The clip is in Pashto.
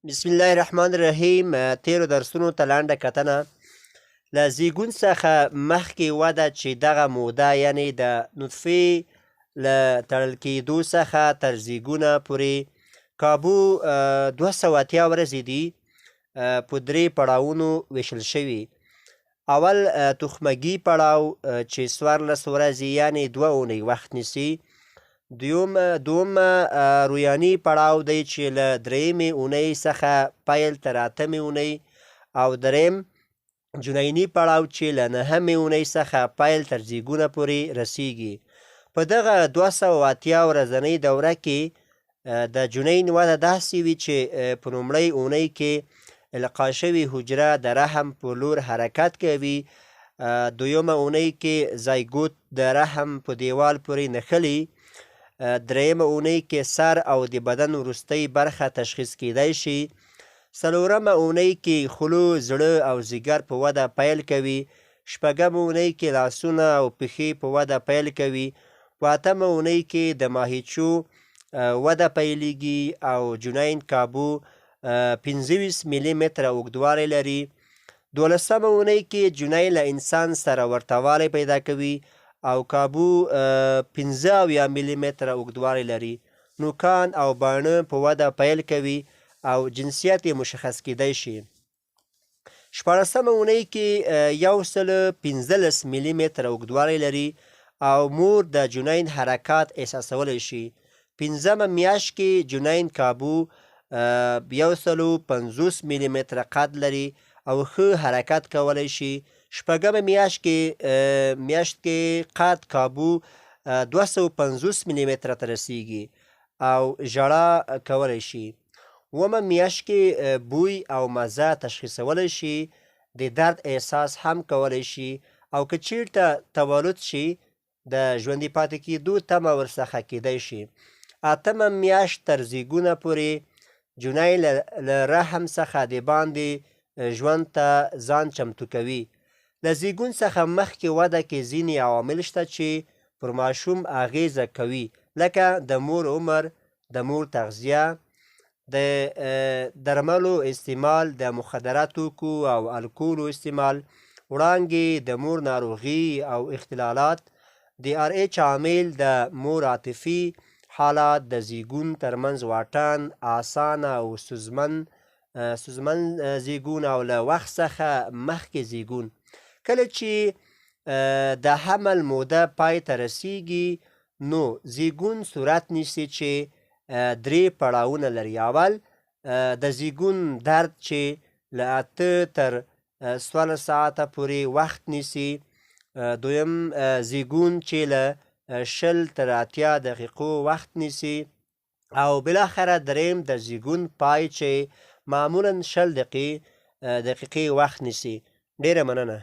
بسم الله الرحمن الرحیم. تیرو درسونو ته لنډه کتنه. له زیږون څخه مخکې وده چې دغه موده یعنې د نطفې له تړل کېدو څخه تر زیږونه پورې کابو 280 ورځې دي، په 3 پړاوونو ویشل شوي. اول تخمګي پړاو چې 14 ورځې یعنې 2 اونۍ وخت نیسي. دوم رویاني پړاو دی چې له 3مې اونۍ څخه پیل تر 8مې اونۍ، او دریم جنیني پړاو چې له 9مې اونۍ څخه پیل تر زیږونه پورې رسیږي. په دغه 280 ورځنۍ دوره کې د جنین وده داسې وي چې په لومړۍ اونۍ کې القا شوې حجره د رحم په لور حرکت کوي. دویمه اونۍ کې زایګوت د رحم په دیوال پورې نښلي. دریمه اونۍ کې سر او د بدن وروستۍ برخه تشخیص کیدای شي. څلورمه اونۍ کې خولو، زړه او ځیګر په وده پیل کوي. شپږمه اونۍ کې لاسونه او پښې په وده پیل کوي. په 8مه اونۍ کې د ماهیچو وده پیلیږي او جنین کابو 25 ملي متره اوږدوالی لري. 12مه اونۍ کې جنین له انسان سره ورتهوالی پیدا کوي او کابو 15 ملي متره اوږدوالی لري. نوکان او باڼه په وده پیل کوي او جنسیت یې مشخص کیدای شي. 14مه اونۍ کې 115 ملي متره اوږدوالی لري او مور د جنین حرکات احساسولی شي. 5مه میاشت کې جنین کابو 150 ملي متره قد لري او ښه حرکت کولی شي. 6مه میاشت کې قد کابو 250 ملي متره ته رسیږي او ژړا کولی شي. 7مه میاشت کې بوی او مزه تشخیصولی شي. د درد احساس هم کولی شي او که چیرته تولد شي د ژوندي پاتې کېدو تمه ورڅخه کیدای شي. 8مه میاشت تر زیږونه پورې جنین له رحم څخه د باندې ژوند ته ځان چمتو کوي. له زیږون څخه مخکې وده کې ځینې عوامل شته چې پر ماشوم اغیزه کوي، لکه د مور عمر، د مور تغذیه، د درملو استعمال، د مخدره توکو او الکولو استعمال، وړانګې، د مور ناروغي او اختلالات، د RH عامل، د مور عاطفي حالات، د زیږون ترمنځ واټن، اسانه او ستونزمن زیږون او له وخت څخه مخکې زیږون. کله چې د حمل موده پای ته رسیږي نو زیږون صورت نیسي چې 3 پړاوونه لري. اول د زیږون درد چې له 8 تر 14 ساعته پورې وخت نیسي. دویم زیږون چې له 20 تر 80 دقیقو وخت نیسي. او بالاخره دریم د زیږون پای چې معمولا 20 دقیقې وخت نیسي. ډیره مننه.